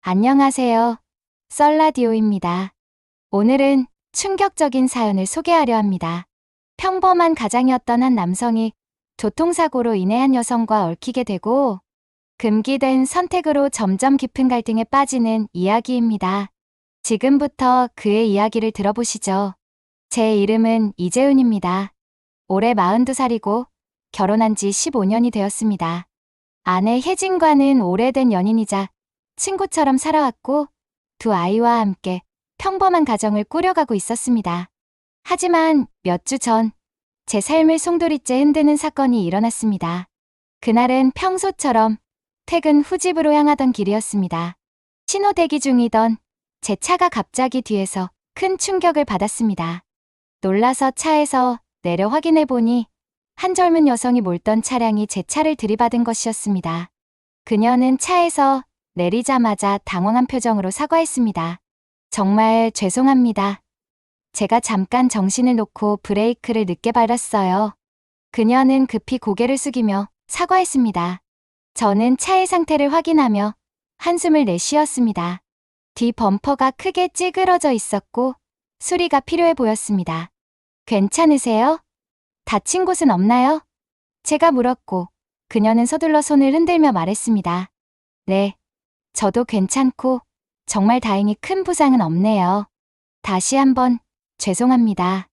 안녕하세요. 썰라디오입니다. 오늘은 충격적인 사연을 소개하려 합니다. 평범한 가장이었던 한 남성이 교통사고로 인해 한 여성과 얽히게 되고 금기된 선택으로 점점 깊은 갈등에 빠지는 이야기입니다. 지금부터 그의 이야기를 들어보시죠. 제 이름은 이재은입니다. 올해 42살이고 결혼한 지 15년이 되었습니다. 아내 혜진과는 오래된 연인이자 친구처럼 살아왔고 두 아이와 함께 평범한 가정을 꾸려가고 있었습니다. 하지만 몇 주 전 제 삶을 송두리째 흔드는 사건이 일어났습니다. 그날은 평소처럼 퇴근 후 집으로 향하던 길이었습니다. 신호 대기 중이던 제 차가 갑자기 뒤에서 큰 충격을 받았습니다. 놀라서 차에서 내려 확인해 보니 한 젊은 여성이 몰던 차량이 제 차를 들이받은 것이었습니다. 그녀는 차에서 내리자마자 당황한 표정으로 사과했습니다. 정말 죄송합니다. 제가 잠깐 정신을 놓고 브레이크를 늦게 밟았어요. 그녀는 급히 고개를 숙이며 사과했습니다. 저는 차의 상태를 확인하며 한숨을 내쉬었습니다. 뒤 범퍼가 크게 찌그러져 있었고 수리가 필요해 보였습니다. 괜찮으세요? 다친 곳은 없나요? 제가 물었고 그녀는 서둘러 손을 흔들며 말했습니다. 네, 저도 괜찮고 정말 다행히 큰 부상은 없네요. 다시 한번 죄송합니다.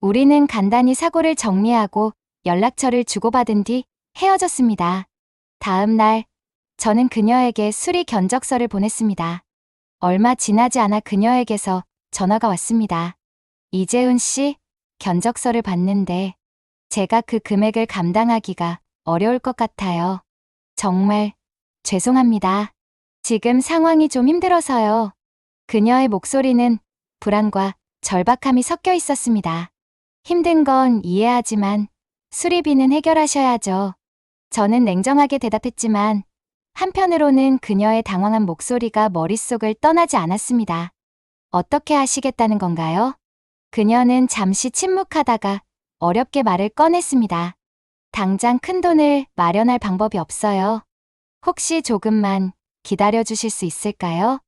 우리는 간단히 사고를 정리하고 연락처를 주고받은 뒤 헤어졌습니다. 다음 날 저는 그녀에게 수리 견적서를 보냈습니다. 얼마 지나지 않아 그녀에게서 전화가 왔습니다. 이재훈 씨, 견적서를 봤는데 제가 그 금액을 감당하기가 어려울 것 같아요. 정말 죄송합니다. 지금 상황이 좀 힘들어서요. 그녀의 목소리는 불안과 절박함이 섞여 있었습니다. 힘든 건 이해하지만 수리비는 해결하셔야죠. 저는 냉정하게 대답했지만 한편으로는 그녀의 당황한 목소리가 머릿속을 떠나지 않았습니다. 어떻게 하시겠다는 건가요? 그녀는 잠시 침묵하다가 어렵게 말을 꺼냈습니다. 당장 큰돈을 마련할 방법이 없어요. 혹시 조금만 기다려 주실 수 있을까요?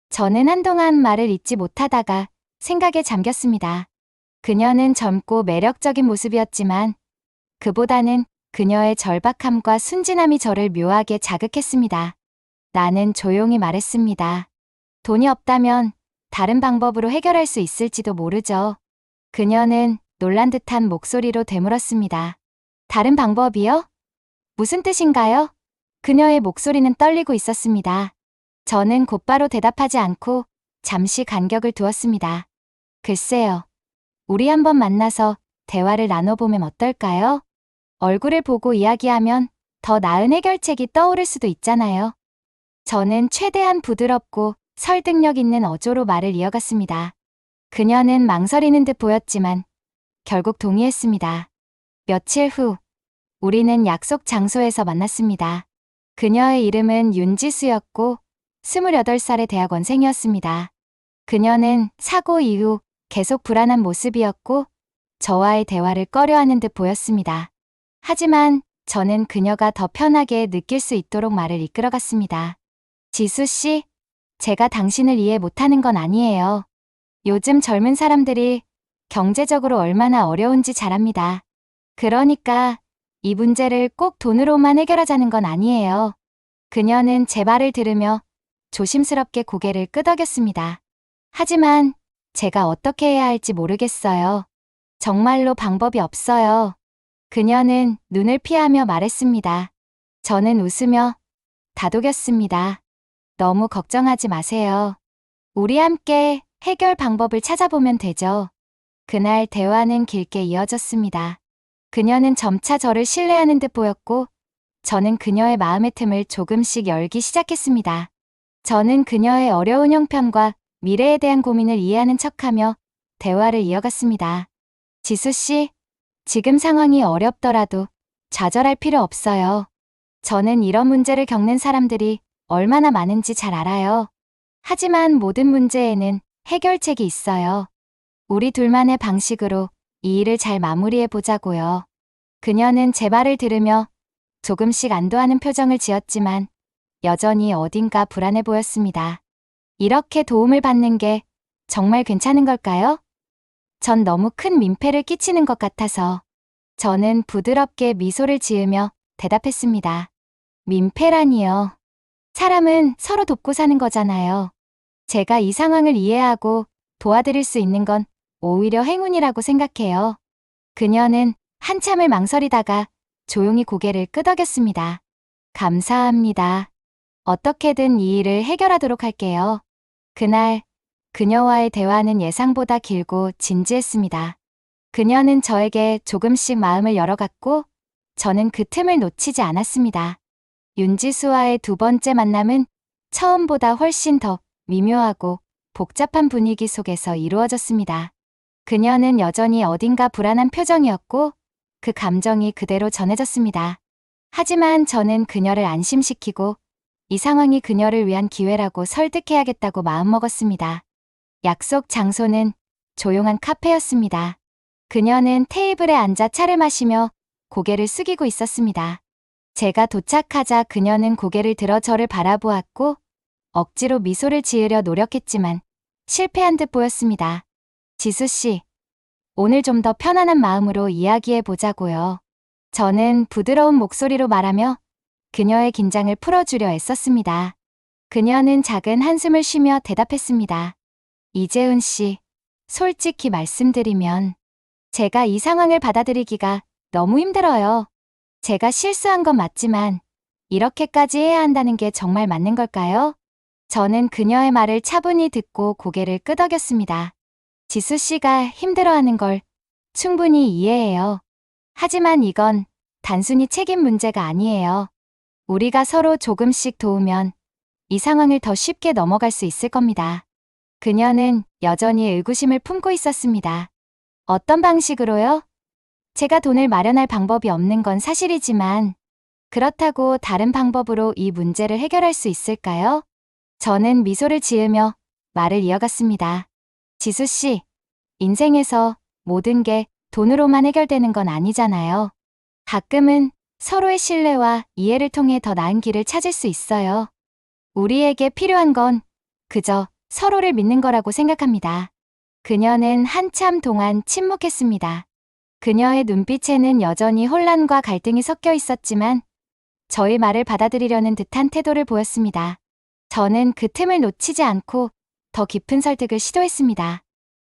저는 한동안 말을 잇지 못하다가 생각에 잠겼습니다. 그녀는 젊고 매력적인 모습이었지만 그보다는 그녀의 절박함과 순진함이 저를 묘하게 자극했습니다. 나는 조용히 말했습니다. 돈이 없다면 다른 방법으로 해결할 수 있을지도 모르죠. 그녀는 놀란 듯한 목소리로 되물었습니다. 다른 방법이요? 무슨 뜻인가요? 그녀의 목소리는 떨리고 있었습니다. 저는 곧바로 대답하지 않고 잠시 간격을 두었습니다. 글쎄요. 우리 한번 만나서 대화를 나눠보면 어떨까요? 얼굴을 보고 이야기하면 더 나은 해결책이 떠오를 수도 있잖아요. 저는 최대한 부드럽고 설득력 있는 어조로 말을 이어갔습니다. 그녀는 망설이는 듯 보였지만 결국 동의했습니다. 며칠 후 우리는 약속 장소에서 만났습니다. 그녀의 이름은 윤지수였고 28살의 대학원생이었습니다. 그녀는 사고 이후 계속 불안한 모습이었고 저와의 대화를 꺼려하는 듯 보였습니다. 하지만 저는 그녀가 더 편하게 느낄 수 있도록 말을 이끌어갔습니다. 지수 씨, 제가 당신을 이해 못하는 건 아니에요. 요즘 젊은 사람들이 경제적으로 얼마나 어려운지 잘 압니다. 그러니까 이 문제를 꼭 돈으로만 해결하자는 건 아니에요. 그녀는 제 말을 들으며 조심스럽게 고개를 끄덕였습니다. 하지만 제가 어떻게 해야 할지 모르겠어요. 정말로 방법이 없어요. 그녀는 눈을 피하며 말했습니다. 저는 웃으며 다독였습니다. 너무 걱정하지 마세요. 우리 함께 해결 방법을 찾아보면 되죠. 그날 대화는 길게 이어졌습니다. 그녀는 점차 저를 신뢰하는 듯 보였고 저는 그녀의 마음의 틈을 조금씩 열기 시작했습니다. 저는 그녀의 어려운 형편과 미래에 대한 고민을 이해하는 척하며 대화를 이어갔습니다. 지수 씨, 지금 상황이 어렵더라도 좌절할 필요 없어요. 저는 이런 문제를 겪는 사람들이 얼마나 많은지 잘 알아요. 하지만 모든 문제에는 해결책이 있어요. 우리 둘만의 방식으로 이 일을 잘 마무리해 보자고요. 그녀는 제 말을 들으며 조금씩 안도하는 표정을 지었지만 여전히 어딘가 불안해 보였습니다. 이렇게 도움을 받는 게 정말 괜찮은 걸까요? 전 너무 큰 민폐를 끼치는 것 같아서 저는 부드럽게 미소를 지으며 대답했습니다. 민폐라니요. 사람은 서로 돕고 사는 거잖아요. 제가 이 상황을 이해하고 도와드릴 수 있는 건 오히려 행운이라고 생각해요. 그녀는 한참을 망설이다가 조용히 고개를 끄덕였습니다. 감사합니다. 어떻게든 이 일을 해결하도록 할게요. 그날 그녀와의 대화는 예상보다 길고 진지했습니다. 그녀는 저에게 조금씩 마음을 열어갔고 저는 그 틈을 놓치지 않았습니다. 윤지수와의 두 번째 만남은 처음보다 훨씬 더 미묘하고 복잡한 분위기 속에서 이루어졌습니다. 그녀는 여전히 어딘가 불안한 표정이었고 그 감정이 그대로 전해졌습니다. 하지만 저는 그녀를 안심시키고 이 상황이 그녀를 위한 기회라고 설득해야겠다고 마음먹었습니다. 약속 장소는 조용한 카페였습니다. 그녀는 테이블에 앉아 차를 마시며 고개를 숙이고 있었습니다. 제가 도착하자 그녀는 고개를 들어 저를 바라보았고 억지로 미소를 지으려 노력했지만 실패한 듯 보였습니다. 지수 씨, 오늘 좀 더 편안한 마음으로 이야기해 보자고요. 저는 부드러운 목소리로 말하며 그녀의 긴장을 풀어주려 애썼습니다. 그녀는 작은 한숨을 쉬며 대답했습니다. 이재훈 씨, 솔직히 말씀드리면 제가 이 상황을 받아들이기가 너무 힘들어요. 제가 실수한 건 맞지만 이렇게까지 해야 한다는 게 정말 맞는 걸까요? 저는 그녀의 말을 차분히 듣고 고개를 끄덕였습니다. 지수 씨가 힘들어하는 걸 충분히 이해해요. 하지만 이건 단순히 책임 문제가 아니에요. 우리가 서로 조금씩 도우면 이 상황을 더 쉽게 넘어갈 수 있을 겁니다. 그녀는 여전히 의구심을 품고 있었습니다. 어떤 방식으로요? 제가 돈을 마련할 방법이 없는 건 사실이지만 그렇다고 다른 방법으로 이 문제를 해결할 수 있을까요? 저는 미소를 지으며 말을 이어갔습니다. 지수 씨, 인생에서 모든 게 돈으로만 해결되는 건 아니잖아요. 가끔은 서로의 신뢰와 이해를 통해 더 나은 길을 찾을 수 있어요. 우리에게 필요한 건 그저 서로를 믿는 거라고 생각합니다. 그녀는 한참 동안 침묵했습니다. 그녀의 눈빛에는 여전히 혼란과 갈등이 섞여 있었지만 저의 말을 받아들이려는 듯한 태도를 보였습니다. 저는 그 틈을 놓치지 않고 더 깊은 설득을 시도했습니다.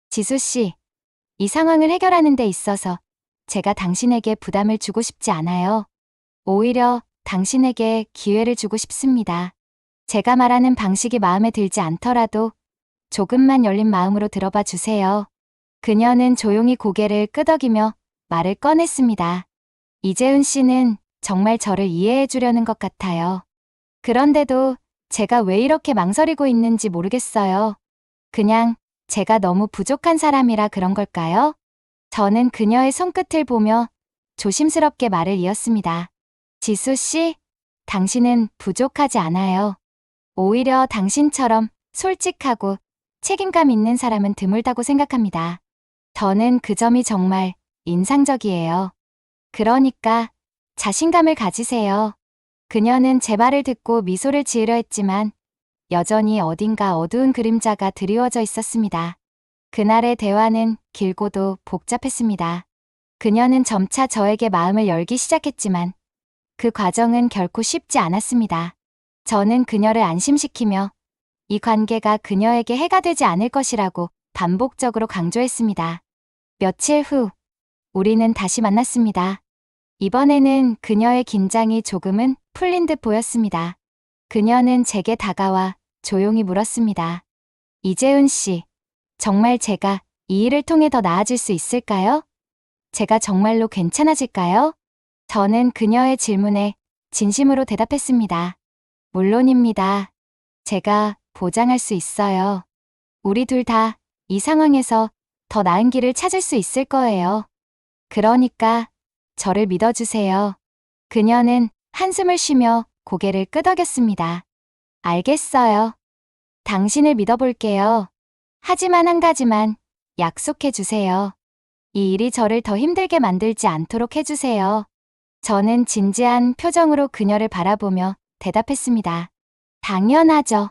지수 씨, 이 상황을 해결하는 데 있어서 제가 당신에게 부담을 주고 싶지 않아요. 오히려 당신에게 기회를 주고 싶습니다. 제가 말하는 방식이 마음에 들지 않더라도 조금만 열린 마음으로 들어봐 주세요. 그녀는 조용히 고개를 끄덕이며 말을 꺼냈습니다. 이재훈 씨는 정말 저를 이해해 주려는 것 같아요. 그런데도 제가 왜 이렇게 망설이고 있는지 모르겠어요. 그냥 제가 너무 부족한 사람이라 그런 걸까요? 저는 그녀의 손끝을 보며 조심스럽게 말을 이었습니다. 지수 씨, 당신은 부족하지 않아요. 오히려 당신처럼 솔직하고 책임감 있는 사람은 드물다고 생각합니다. 저는 그 점이 정말 인상적이에요. 그러니까 자신감을 가지세요. 그녀는 제 말을 듣고 미소를 지으려 했지만 여전히 어딘가 어두운 그림자가 드리워져 있었습니다. 그날의 대화는 길고도 복잡했습니다. 그녀는 점차 저에게 마음을 열기 시작했지만 그 과정은 결코 쉽지 않았습니다. 저는 그녀를 안심시키며 이 관계가 그녀에게 해가 되지 않을 것이라고 반복적으로 강조했습니다. 며칠 후, 우리는 다시 만났습니다. 이번에는 그녀의 긴장이 조금은 풀린 듯 보였습니다. 그녀는 제게 다가와 조용히 물었습니다. 이재훈 씨, 정말 제가 이 일을 통해 더 나아질 수 있을까요? 제가 정말로 괜찮아질까요? 저는 그녀의 질문에 진심으로 대답했습니다. 물론입니다. 제가 보장할 수 있어요. 우리 둘 다 이 상황에서 더 나은 길을 찾을 수 있을 거예요. 그러니까 저를 믿어주세요. 그녀는 한숨을 쉬며 고개를 끄덕였습니다. 알겠어요. 당신을 믿어볼게요. 하지만 한 가지만 약속해 주세요. 이 일이 저를 더 힘들게 만들지 않도록 해주세요. 저는 진지한 표정으로 그녀를 바라보며 대답했습니다. 당연하죠.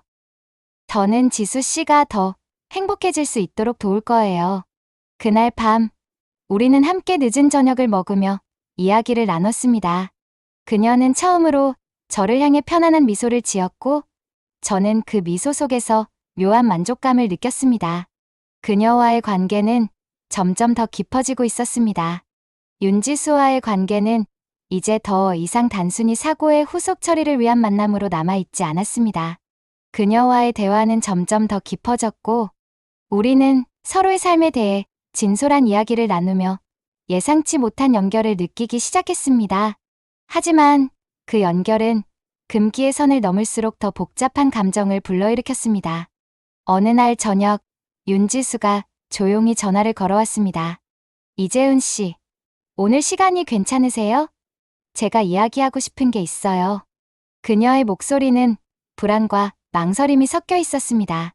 저는 지수 씨가 더 행복해질 수 있도록 도울 거예요. 그날 밤, 우리는 함께 늦은 저녁을 먹으며 이야기를 나눴습니다. 그녀는 처음으로 저를 향해 편안한 미소를 지었고, 저는 그 미소 속에서 묘한 만족감을 느꼈습니다. 그녀와의 관계는 점점 더 깊어지고 있었습니다. 윤지수와의 관계는 이제 더 이상 단순히 사고의 후속 처리를 위한 만남으로 남아있지 않았습니다. 그녀와의 대화는 점점 더 깊어졌고, 우리는 서로의 삶에 대해 진솔한 이야기를 나누며 예상치 못한 연결을 느끼기 시작했습니다. 하지만 그 연결은 금기의 선을 넘을수록 더 복잡한 감정을 불러일으켰습니다. 어느 날 저녁, 윤지수가 조용히 전화를 걸어왔습니다. 이재훈 씨, 오늘 시간이 괜찮으세요? 제가 이야기하고 싶은 게 있어요. 그녀의 목소리는 불안과 망설임이 섞여 있었습니다.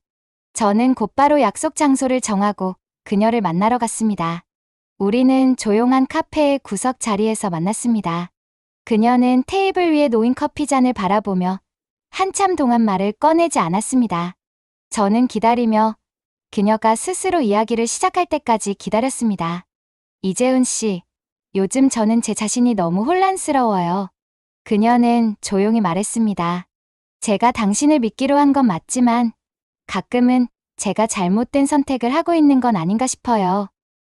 저는 곧바로 약속 장소를 정하고 그녀를 만나러 갔습니다. 우리는 조용한 카페의 구석 자리에서 만났습니다. 그녀는 테이블 위에 놓인 커피잔을 바라보며 한참 동안 말을 꺼내지 않았습니다. 저는 기다리며 그녀가 스스로 이야기를 시작할 때까지 기다렸습니다. 이재훈 씨, 요즘 저는 제 자신이 너무 혼란스러워요. 그녀는 조용히 말했습니다. 제가 당신을 믿기로 한 건 맞지만 가끔은 제가 잘못된 선택을 하고 있는 건 아닌가 싶어요.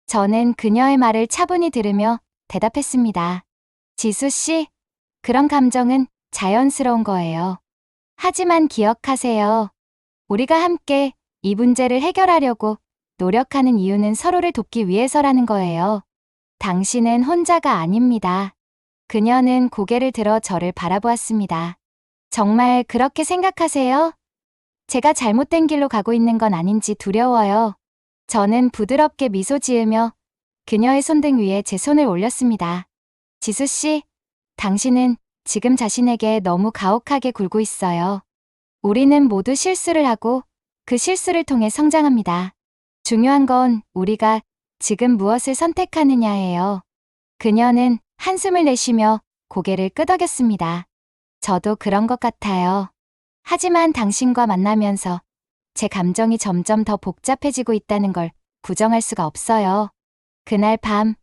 저는 그녀의 말을 차분히 들으며 대답했습니다. 지수 씨, 그런 감정은 자연스러운 거예요. 하지만 기억하세요. 우리가 함께 이 문제를 해결하려고 노력하는 이유는 서로를 돕기 위해서라는 거예요. 당신은 혼자가 아닙니다. 그녀는 고개를 들어 저를 바라보았습니다. 정말 그렇게 생각하세요? 제가 잘못된 길로 가고 있는 건 아닌지 두려워요. 저는 부드럽게 미소 지으며 그녀의 손등 위에 제 손을 올렸습니다. 지수 씨, 당신은 지금 자신에게 너무 가혹하게 굴고 있어요. 우리는 모두 실수를 하고 그 실수를 통해 성장합니다. 중요한 건 우리가 지금 무엇을 선택하느냐예요. 그녀는 한숨을 내쉬며 고개를 끄덕였습니다. 저도 그런 것 같아요. 하지만 당신과 만나면서 제 감정이 점점 더 복잡해지고 있다는 걸 부정할 수가 없어요. 그날 밤,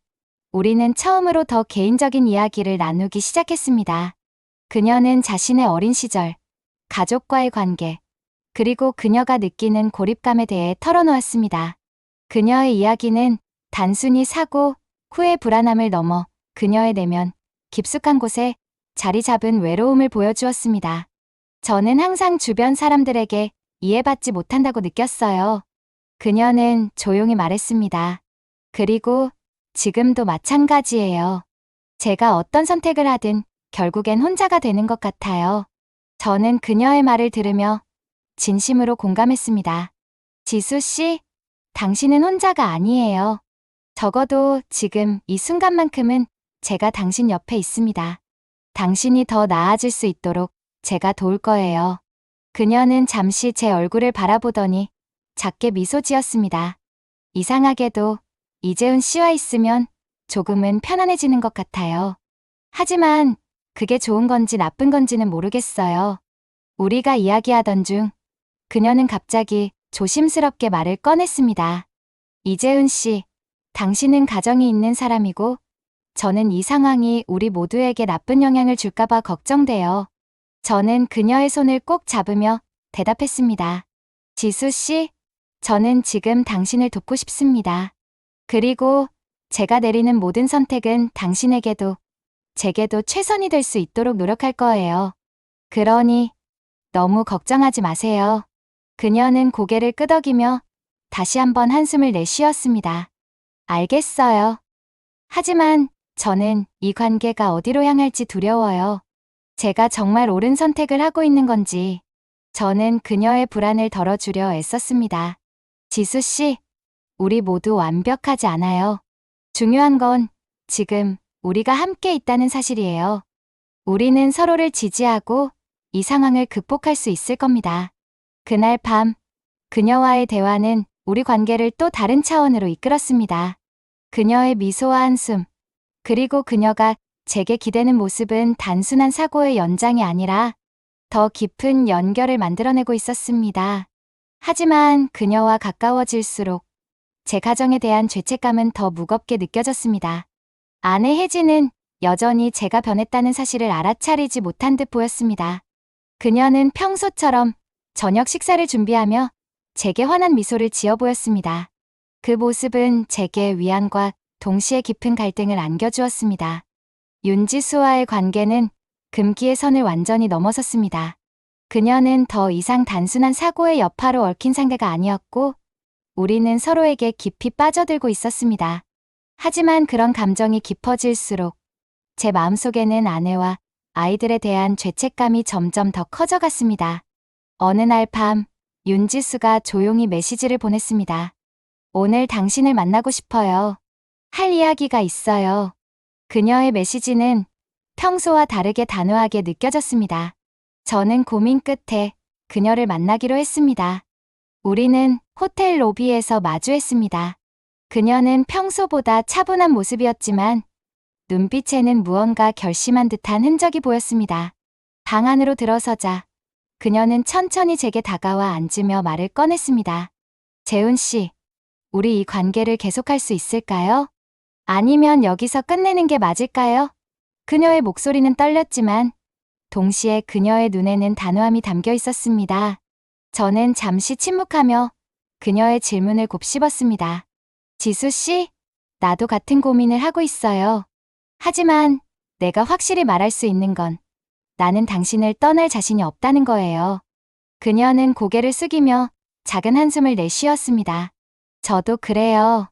우리는 처음으로 더 개인적인 이야기를 나누기 시작했습니다. 그녀는 자신의 어린 시절, 가족과의 관계, 그리고 그녀가 느끼는 고립감에 대해 털어놓았습니다. 그녀의 이야기는 단순히 사고 후의 불안함을 넘어 그녀의 내면 깊숙한 곳에 자리 잡은 외로움을 보여주었습니다. 저는 항상 주변 사람들에게 이해받지 못한다고 느꼈어요. 그녀는 조용히 말했습니다. 그리고 지금도 마찬가지예요. 제가 어떤 선택을 하든 결국엔 혼자가 되는 것 같아요. 저는 그녀의 말을 들으며 진심으로 공감했습니다. 지수 씨, 당신은 혼자가 아니에요. 적어도 지금 이 순간만큼은 제가 당신 옆에 있습니다. 당신이 더 나아질 수 있도록 제가 도울 거예요. 그녀는 잠시 제 얼굴을 바라보더니 작게 미소 지었습니다. 이상하게도 이재훈 씨와 있으면 조금은 편안해지는 것 같아요. 하지만 그게 좋은 건지 나쁜 건지는 모르겠어요. 우리가 이야기하던 중 그녀는 갑자기 조심스럽게 말을 꺼냈습니다. 이재훈 씨, 당신은 가정이 있는 사람이고 저는 이 상황이 우리 모두에게 나쁜 영향을 줄까봐 걱정돼요. 저는 그녀의 손을 꼭 잡으며 대답했습니다. 지수 씨, 저는 지금 당신을 돕고 싶습니다. 그리고 제가 내리는 모든 선택은 당신에게도 제게도 최선이 될 수 있도록 노력할 거예요. 그러니 너무 걱정하지 마세요. 그녀는 고개를 끄덕이며 다시 한번 한숨을 내쉬었습니다. 알겠어요. 하지만 저는 이 관계가 어디로 향할지 두려워요. 제가 정말 옳은 선택을 하고 있는 건지. 저는 그녀의 불안을 덜어주려 애썼습니다. 지수 씨, 우리 모두 완벽하지 않아요. 중요한 건 지금 우리가 함께 있다는 사실이에요. 우리는 서로를 지지하고 이 상황을 극복할 수 있을 겁니다. 그날 밤, 그녀와의 대화는 우리 관계를 또 다른 차원으로 이끌었습니다. 그녀의 미소와 한숨, 그리고 그녀가 제게 기대는 모습은 단순한 사고의 연장이 아니라 더 깊은 연결을 만들어내고 있었습니다. 하지만 그녀와 가까워질수록 제 가정에 대한 죄책감은 더 무겁게 느껴졌습니다. 아내 혜진은 여전히 제가 변했다는 사실을 알아차리지 못한 듯 보였습니다. 그녀는 평소처럼 저녁 식사를 준비하며 제게 환한 미소를 지어 보였습니다. 그 모습은 제게 위안과 동시에 깊은 갈등을 안겨주었습니다. 윤지수와의 관계는 금기의 선을 완전히 넘어섰습니다. 그녀는 더 이상 단순한 사고의 여파로 얽힌 상대가 아니었고, 우리는 서로에게 깊이 빠져들고 있었습니다. 하지만 그런 감정이 깊어질수록 제 마음속에는 아내와 아이들에 대한 죄책감이 점점 더 커져갔습니다. 어느 날 밤, 윤지수가 조용히 메시지를 보냈습니다. 오늘 당신을 만나고 싶어요. 할 이야기가 있어요. 그녀의 메시지는 평소와 다르게 단호하게 느껴졌습니다. 저는 고민 끝에 그녀를 만나기로 했습니다. 우리는 호텔 로비에서 마주했습니다. 그녀는 평소보다 차분한 모습이었지만 눈빛에는 무언가 결심한 듯한 흔적이 보였습니다. 방 안으로 들어서자 그녀는 천천히 제게 다가와 앉으며 말을 꺼냈습니다. 재훈 씨, 우리 이 관계를 계속할 수 있을까요? 아니면 여기서 끝내는 게 맞을까요? 그녀의 목소리는 떨렸지만 동시에 그녀의 눈에는 단호함이 담겨 있었습니다. 저는 잠시 침묵하며 그녀의 질문을 곱씹었습니다. 지수 씨, 나도 같은 고민을 하고 있어요. 하지만 내가 확실히 말할 수 있는 건 나는 당신을 떠날 자신이 없다는 거예요. 그녀는 고개를 숙이며 작은 한숨을 내쉬었습니다. 저도 그래요.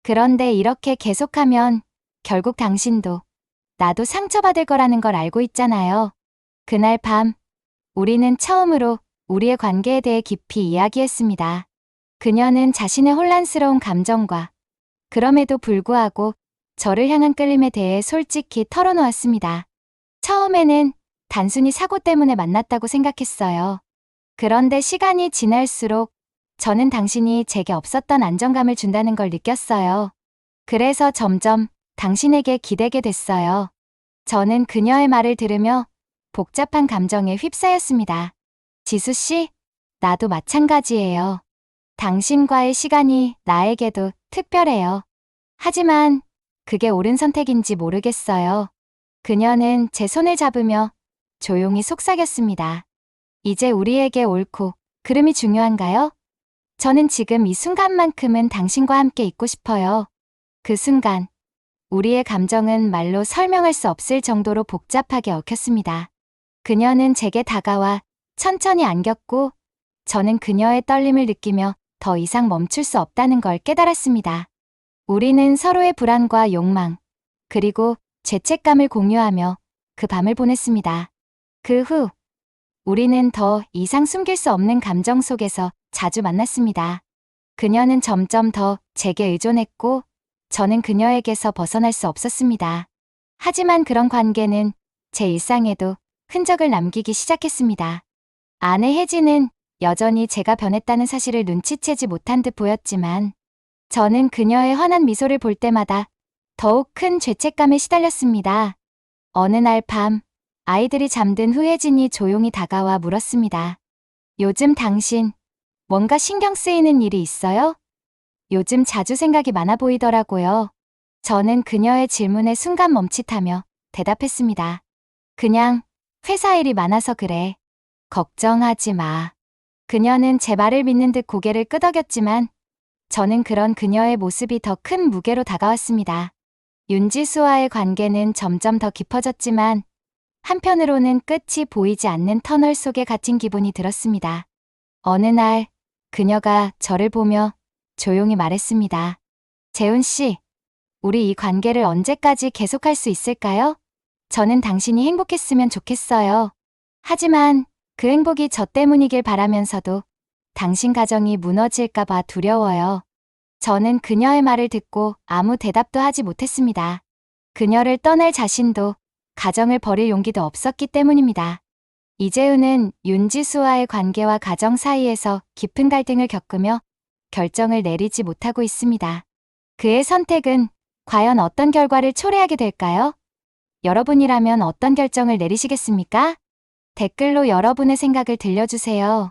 그런데 이렇게 계속하면 결국 당신도 나도 상처받을 거라는 걸 알고 있잖아요. 그날 밤, 우리는 처음으로 우리의 관계에 대해 깊이 이야기했습니다. 그녀는 자신의 혼란스러운 감정과 그럼에도 불구하고 저를 향한 끌림에 대해 솔직히 털어놓았습니다. 처음에는 단순히 사고 때문에 만났다고 생각했어요. 그런데 시간이 지날수록 저는 당신이 제게 없었던 안정감을 준다는 걸 느꼈어요. 그래서 점점 당신에게 기대게 됐어요. 저는 그녀의 말을 들으며 복잡한 감정에 휩싸였습니다. 지수 씨, 나도 마찬가지예요. 당신과의 시간이 나에게도 특별해요. 하지만 그게 옳은 선택인지 모르겠어요. 그녀는 제 손을 잡으며 조용히 속삭였습니다. 이제 우리에게 옳고 그름이 중요한가요? 저는 지금 이 순간만큼은 당신과 함께 있고 싶어요. 그 순간, 우리의 감정은 말로 설명할 수 없을 정도로 복잡하게 얽혔습니다. 그녀는 제게 다가와 천천히 안겼고, 저는 그녀의 떨림을 느끼며 더 이상 멈출 수 없다는 걸 깨달았습니다. 우리는 서로의 불안과 욕망, 그리고 죄책감을 공유하며 그 밤을 보냈습니다. 그 후, 우리는 더 이상 숨길 수 없는 감정 속에서 자주 만났습니다. 그녀는 점점 더 제게 의존했고, 저는 그녀에게서 벗어날 수 없었습니다. 하지만 그런 관계는 제 일상에도 흔적을 남기기 시작했습니다. 아내 혜진은 여전히 제가 변했다는 사실을 눈치채지 못한 듯 보였지만, 저는 그녀의 환한 미소를 볼 때마다 더욱 큰 죄책감에 시달렸습니다. 어느 날 밤, 아이들이 잠든 후 혜진이 조용히 다가와 물었습니다. 요즘 당신, 뭔가 신경 쓰이는 일이 있어요? 요즘 자주 생각이 많아 보이더라고요. 저는 그녀의 질문에 순간 멈칫하며 대답했습니다. 그냥 회사 일이 많아서 그래. 걱정하지 마. 그녀는 제 말을 믿는 듯 고개를 끄덕였지만 저는 그런 그녀의 모습이 더 큰 무게로 다가왔습니다. 윤지수와의 관계는 점점 더 깊어졌지만 한편으로는 끝이 보이지 않는 터널 속에 갇힌 기분이 들었습니다. 어느 날 그녀가 저를 보며 조용히 말했습니다. 재훈 씨, 우리 이 관계를 언제까지 계속할 수 있을까요? 저는 당신이 행복했으면 좋겠어요. 하지만 그 행복이 저 때문이길 바라면서도 당신 가정이 무너질까봐 두려워요. 저는 그녀의 말을 듣고 아무 대답도 하지 못했습니다. 그녀를 떠날 자신도 가정을 버릴 용기도 없었기 때문입니다. 이재훈은 윤지수와의 관계와 가정 사이에서 깊은 갈등을 겪으며 결정을 내리지 못하고 있습니다. 그의 선택은 과연 어떤 결과를 초래하게 될까요? 여러분이라면 어떤 결정을 내리시겠습니까? 댓글로 여러분의 생각을 들려주세요.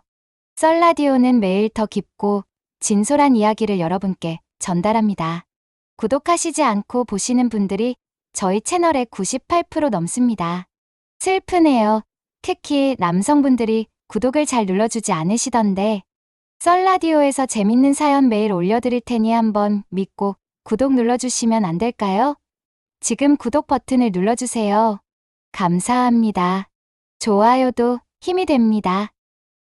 썰라디오는 매일 더 깊고 진솔한 이야기를 여러분께 전달합니다. 구독하시지 않고 보시는 분들이 저희 채널의 98% 넘습니다. 슬프네요. 특히 남성분들이 구독을 잘 눌러주지 않으시던데 썰라디오에서 재밌는 사연 매일 올려드릴 테니 한번 믿고 구독 눌러주시면 안 될까요? 지금 구독 버튼을 눌러주세요. 감사합니다. 좋아요도 힘이 됩니다.